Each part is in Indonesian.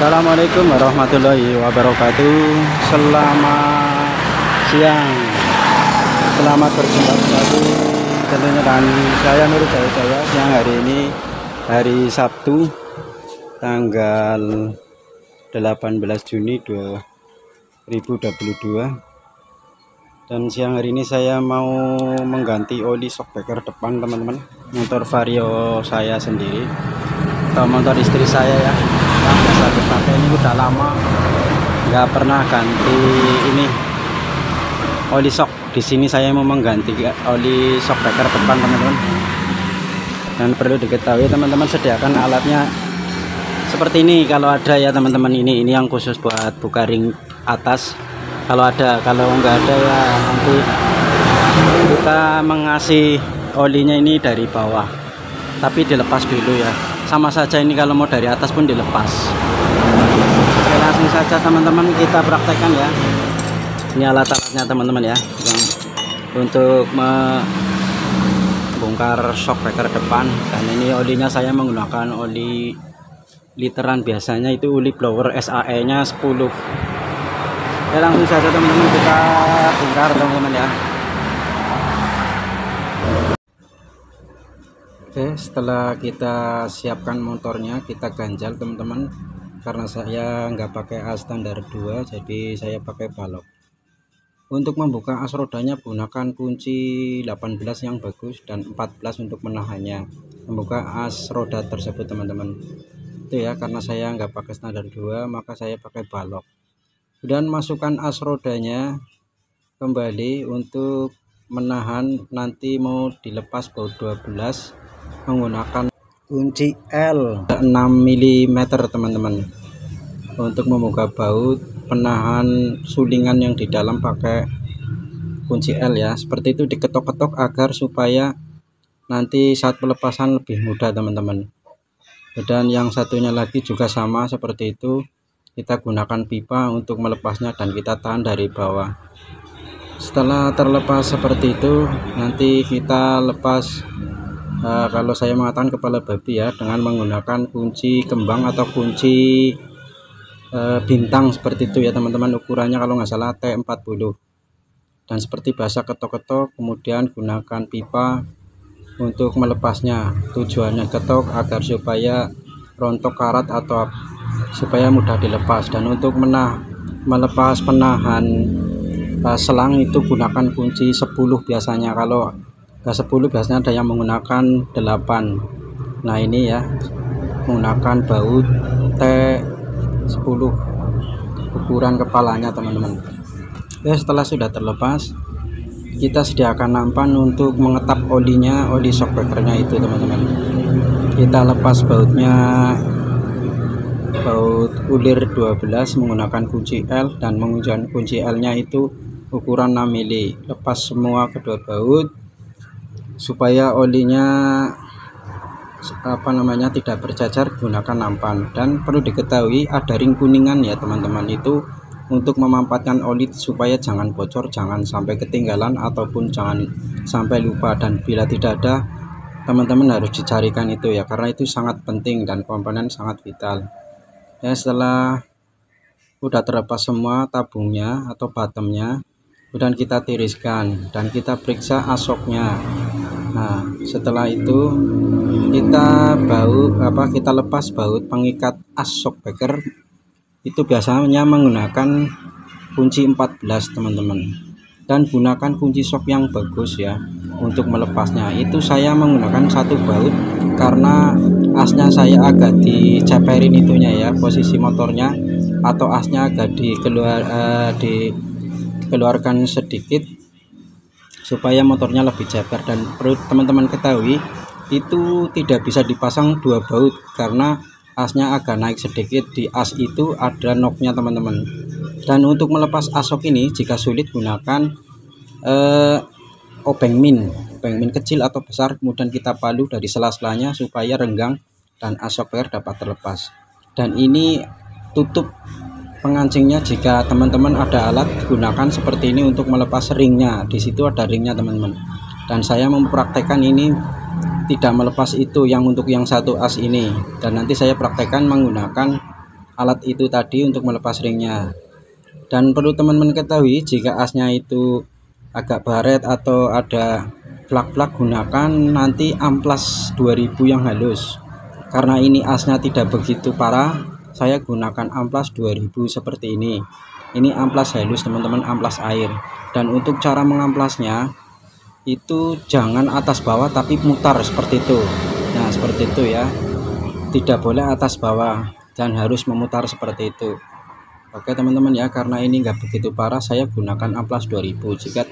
Assalamualaikum warahmatullahi wabarakatuh. Selamat siang, selamat berjumpa kembali tentunya dengan saya Nur Jaya. Siang hari ini hari Sabtu tanggal 18 Juni 2022, dan siang hari ini saya mau mengganti oli shockbreaker depan teman-teman, motor Vario saya sendiri atau motor istri saya ya, yang biasa dipakai. Ini udah lama nggak pernah ganti ini oli shock. Di sini saya mau mengganti oli shockbreaker depan teman-teman, dan perlu diketahui teman-teman, sediakan alatnya seperti ini kalau ada ya teman-teman. Ini yang khusus buat buka ring atas kalau ada. Kalau nggak ada ya nanti kita mengasih olinya ini dari bawah, tapi dilepas dulu ya. Sama saja ini kalau mau dari atas pun dilepas. Oke, langsung saja teman-teman kita praktekkan ya. Ini alat-alatnya teman-teman ya, yang untuk membongkar shockbreaker depan. Dan ini olinya saya menggunakan oli literan, biasanya itu oli blower SAE nya 10. Oke, langsung saja teman-teman kita bongkar teman-teman ya. Oke, setelah kita siapkan motornya, kita ganjal teman-teman. Karena saya nggak pakai as standar 2, jadi saya pakai balok. Untuk membuka as rodanya gunakan kunci 18 yang bagus dan 14 untuk menahannya, membuka as roda tersebut teman-teman. Itu ya, karena saya nggak pakai standar 2 maka saya pakai balok. Dan masukkan as rodanya kembali untuk menahan, nanti mau dilepas baut 12 menggunakan kunci L 6 mm teman-teman. Untuk membuka baut penahan sulingan yang di dalam pakai kunci L ya, seperti itu, diketok-ketok agar supaya nanti saat pelepasan lebih mudah teman-teman. Dan yang satunya lagi juga sama seperti itu, kita gunakan pipa untuk melepasnya dan kita tahan dari bawah. Setelah terlepas seperti itu, nanti kita lepas kalau saya mengatakan kepala babi ya, dengan menggunakan kunci kembang atau kunci bintang seperti itu ya teman-teman. Ukurannya kalau nggak salah T40. Dan seperti biasa ketok-ketok, kemudian gunakan pipa untuk melepasnya. Tujuannya ketok agar supaya rontok karat atau supaya mudah dilepas. Dan untuk melepas penahan selang itu gunakan kunci 10 biasanya. Kalau nggak 10 biasanya ada yang menggunakan 8. Nah ini ya, menggunakan baut T10 ukuran kepalanya teman-teman. Ya, setelah sudah terlepas, kita sediakan nampan untuk mengetap olinya, oli shockbreakernya itu teman-teman. Kita lepas bautnya, baut ulir 12 menggunakan kunci L, dan menggunakan kunci L nya itu ukuran 6 mili. Lepas semua kedua baut supaya olinya tidak bercacar, gunakan nampan. Dan perlu diketahui ada ring kuningan ya teman-teman, itu untuk memampatkan oli supaya jangan bocor, jangan sampai ketinggalan ataupun jangan sampai lupa. Dan bila tidak ada, teman-teman harus dicarikan itu ya, karena itu sangat penting dan komponen sangat vital ya. Setelah udah terlepas semua tabungnya atau bottomnya, kemudian kita tiriskan dan kita periksa asoknya. Nah setelah itu kita kita lepas baut pengikat as shockbreaker, itu biasanya menggunakan kunci 14 teman-teman, dan gunakan kunci shock yang bagus ya untuk melepasnya. Itu saya menggunakan satu baut karena asnya saya agak diceperin itunya ya, posisi motornya atau asnya agak dikeluarkan sedikit supaya motornya lebih ceper. Dan perlu teman-teman ketahui, itu tidak bisa dipasang dua baut karena asnya agak naik sedikit. Di as itu ada knocknya teman-teman. Dan untuk melepas asok ini jika sulit, gunakan obeng min kecil atau besar, kemudian kita palu dari sela-selanya supaya renggang dan as shockbreaker dapat terlepas. Dan ini tutup pengancingnya, jika teman-teman ada alat, gunakan seperti ini untuk melepas ringnya. Di situ ada ringnya teman-teman. Dan saya mempraktekkan ini tidak melepas itu yang untuk yang satu as ini, dan nanti saya praktekkan menggunakan alat itu tadi untuk melepas ringnya. Dan perlu teman-teman ketahui, jika asnya itu agak baret atau ada flak-flak, gunakan nanti amplas 2000 yang halus. Karena ini asnya tidak begitu parah, saya gunakan amplas 2000 seperti ini. Ini amplas halus teman-teman, amplas air. Dan untuk cara mengamplasnya itu jangan atas bawah tapi mutar seperti itu. Nah seperti itu ya, tidak boleh atas bawah dan harus memutar seperti itu. Oke teman-teman ya, karena ini nggak begitu parah, saya gunakan amplas 2000. Jika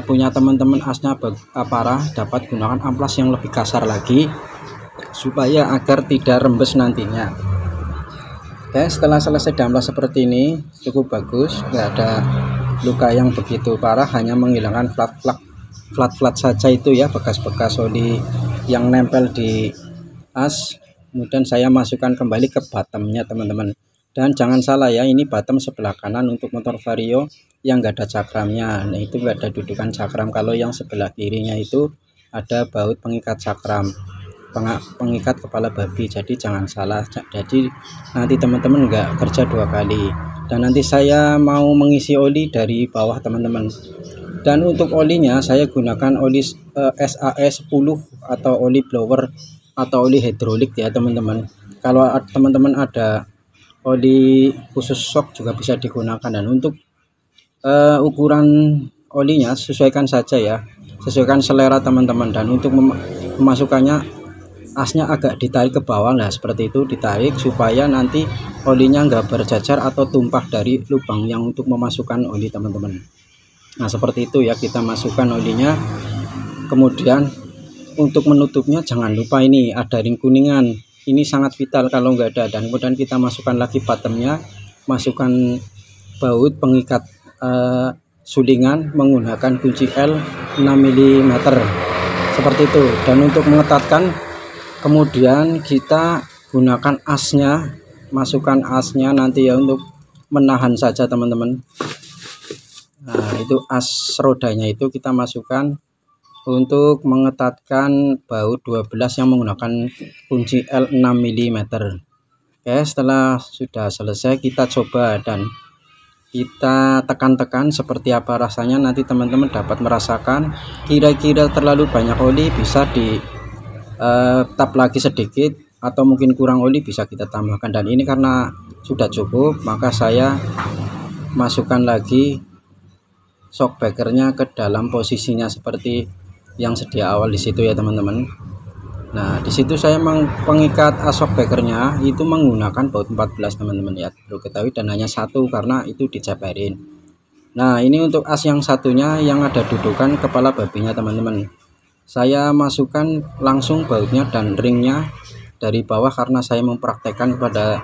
punya teman-teman asnya parah, dapat gunakan amplas yang lebih kasar lagi supaya agar tidak rembes nantinya. Oke, setelah selesai diamplas seperti ini cukup bagus, nggak ada luka yang begitu parah, hanya menghilangkan flat saja itu ya, bekas-bekas oli yang nempel di as. Kemudian saya masukkan kembali ke bottomnya teman-teman. Dan jangan salah ya, ini bottom sebelah kanan untuk motor Vario yang nggak ada cakramnya. Nah itu nggak ada dudukan cakram. Kalau yang sebelah kirinya itu ada baut pengikat cakram, pengikat kepala babi. Jadi jangan salah, jadi nanti teman-teman nggak kerja dua kali. Dan nanti saya mau mengisi oli dari bawah teman-teman. Dan untuk olinya saya gunakan oli SAE 10 atau oli blower atau oli hidrolik ya teman-teman. Kalau teman-teman ada oli khusus shock juga bisa digunakan. Dan untuk ukuran olinya sesuaikan saja ya, sesuaikan selera teman-teman. Dan untuk memasukkannya, asnya agak ditarik ke bawah, nah seperti itu, ditarik supaya nanti olinya nggak berjajar atau tumpah dari lubang yang untuk memasukkan oli teman-teman. Nah seperti itu ya, kita masukkan olinya. Kemudian untuk menutupnya jangan lupa ini ada ring kuningan, ini sangat vital kalau nggak ada. Dan kemudian kita masukkan lagi bottomnya, masukkan baut pengikat sulingan menggunakan kunci L 6 mm seperti itu. Dan untuk mengetatkan, kemudian kita gunakan asnya, masukkan asnya nanti ya untuk menahan saja teman-teman. Nah itu as rodanya itu kita masukkan untuk mengetatkan baut 12 yang menggunakan kunci L 6 mm. Oke, setelah sudah selesai kita coba dan kita tekan-tekan seperti apa rasanya. Nanti teman-teman dapat merasakan. Kira-kira terlalu banyak oli bisa di tap lagi sedikit, atau mungkin kurang oli bisa kita tambahkan. Dan ini karena sudah cukup, maka saya masukkan lagi shockbreakernya ke dalam posisinya seperti yang sedia awal di situ ya teman-teman. Nah di situ saya pengikat shockbreakernya itu menggunakan baut 14 teman-teman ya, perlu ketahui, dan hanya satu karena itu dijabarin. Nah ini untuk as yang satunya yang ada dudukan kepala babinya teman-teman, saya masukkan langsung bautnya dan ringnya dari bawah karena saya mempraktekkan kepada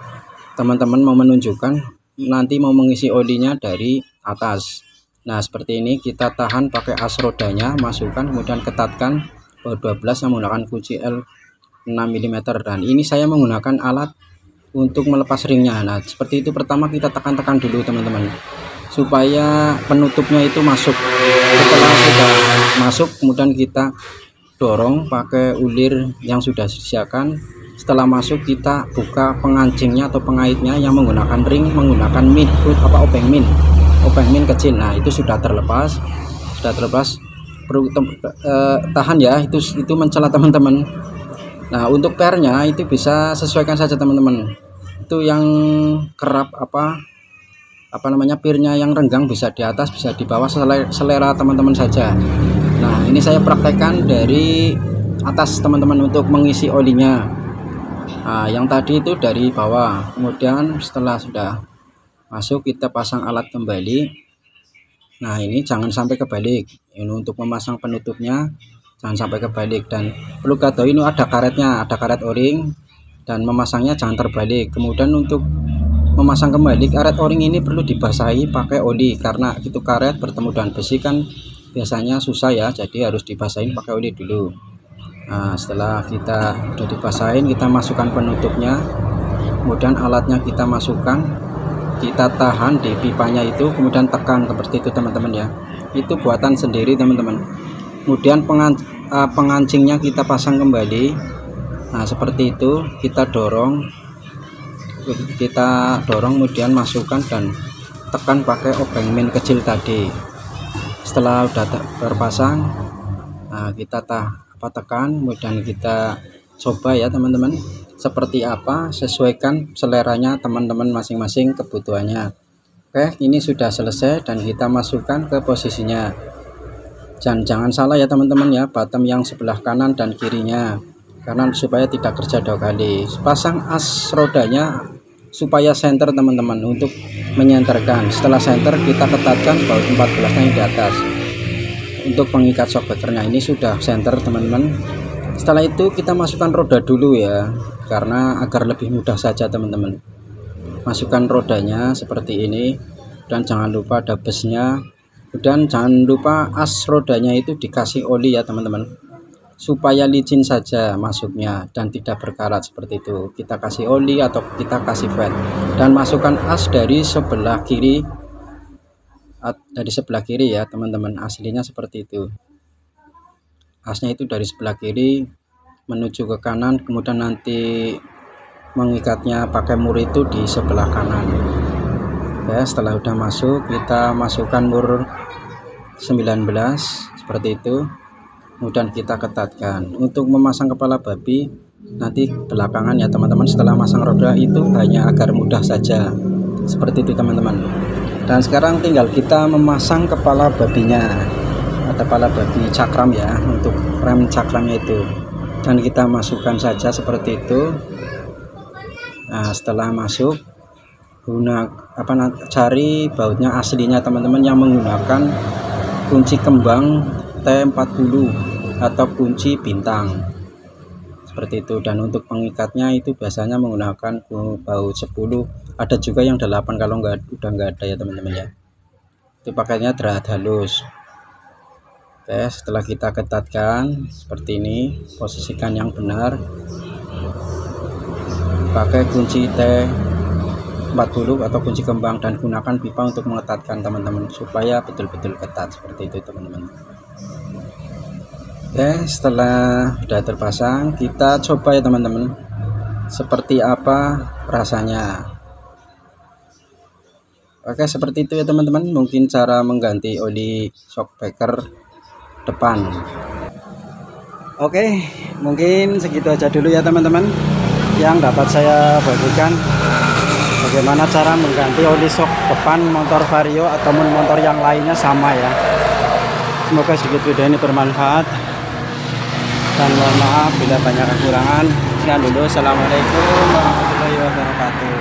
teman-teman, mau menunjukkan nanti mau mengisi olinya dari atas. Nah seperti ini, kita tahan pakai as rodanya, masukkan, kemudian ketatkan baut 12 yang menggunakan kunci L 6 mm. Dan ini saya menggunakan alat untuk melepas ringnya. Nah seperti itu, pertama kita tekan-tekan dulu teman-teman supaya penutupnya itu masuk. Setelah sudah masuk, kemudian kita dorong pakai ulir yang sudah disediakan. Setelah masuk, kita buka pengancingnya atau pengaitnya yang menggunakan ring, menggunakan min obeng min kecil. Nah itu sudah terlepas, perlu tahan ya, itu mencela teman-teman. Nah untuk pernya itu bisa sesuaikan saja teman-teman, itu yang kerap apa namanya, pirnya yang renggang bisa di atas bisa di bawah, selera teman-teman saja. Nah ini saya praktekkan dari atas teman-teman untuk mengisi olinya. Nah yang tadi itu dari bawah, kemudian setelah sudah masuk kita pasang alat kembali. Nah ini jangan sampai kebalik, ini untuk memasang penutupnya jangan sampai kebalik. Dan perlu ketahui ini ada karetnya, ada karet o-ring, dan memasangnya jangan terbalik. Kemudian untuk memasang kembali karet o-ring ini perlu dibasahi pakai oli, karena itu karet bertemu dengan besi kan biasanya susah ya, jadi harus dibasahin pakai oli dulu. Nah setelah kita udah dibasahin, kita masukkan penutupnya, kemudian alatnya kita masukkan, kita tahan di pipanya itu, kemudian tekan seperti itu teman-teman ya. Itu buatan sendiri teman-teman. Kemudian pengancingnya kita pasang kembali. Nah seperti itu, kita dorong kita dorong, kemudian masukkan dan tekan pakai obeng min kecil tadi. Setelah udah terpasang, nah kita tekan, kemudian kita coba ya teman-teman seperti apa, sesuaikan seleranya teman-teman masing-masing kebutuhannya. Oke, ini sudah selesai dan kita masukkan ke posisinya. Jangan salah ya teman-teman ya, bottom yang sebelah kanan dan kirinya, karena supaya tidak kerja 2 kali. Pasang as rodanya supaya center teman-teman, untuk menyenterkan. Setelah center kita ketatkan baut 14 yang di atas untuk pengikat shockbreakernya. Ini sudah center teman-teman. Setelah itu kita masukkan roda dulu ya, karena agar lebih mudah saja teman-teman. Masukkan rodanya seperti ini, dan jangan lupa ada busnya, dan jangan lupa as rodanya itu dikasih oli ya teman-teman, supaya licin saja masuknya dan tidak berkarat seperti itu. Kita kasih oli atau kita kasih fat, dan masukkan as dari sebelah kiri, ya teman-teman. Aslinya seperti itu, asnya itu dari sebelah kiri menuju ke kanan, kemudian nanti mengikatnya pakai mur itu di sebelah kanan ya. Setelah udah masuk, kita masukkan mur 19 seperti itu, kemudian kita ketatkan. Untuk memasang kepala babi nanti belakangan ya teman-teman, setelah masang roda itu hanya agar mudah saja seperti itu teman-teman. Dan sekarang tinggal kita memasang kepala babinya, atau kepala babi cakram ya, untuk rem cakramnya itu, dan kita masukkan saja seperti itu. Nah, setelah masuk, cari bautnya aslinya teman-teman, yang menggunakan kunci kembang T40 atau kunci bintang seperti itu. Dan untuk pengikatnya itu biasanya menggunakan baut 10, ada juga yang 8 kalau udah nggak ada ya teman-teman ya. Itu pakainya drat halus. Oke, setelah kita ketatkan seperti ini, posisikan yang benar, pakai kunci T40 atau kunci kembang, dan gunakan pipa untuk mengetatkan teman-teman, supaya betul-betul ketat seperti itu teman-teman. Oke, setelah sudah terpasang, kita coba ya teman-teman seperti apa rasanya. Oke, seperti itu ya teman-teman, mungkin cara mengganti oli shockbreaker depan. Oke, mungkin segitu aja dulu ya teman-teman yang dapat saya bagikan, bagaimana cara mengganti oli shock depan motor Vario atau motor yang lainnya sama ya. Semoga sedikit video ini bermanfaat, dan mohon maaf bila banyak kekurangan. Sekian dulu, assalamualaikum warahmatullahi wabarakatuh.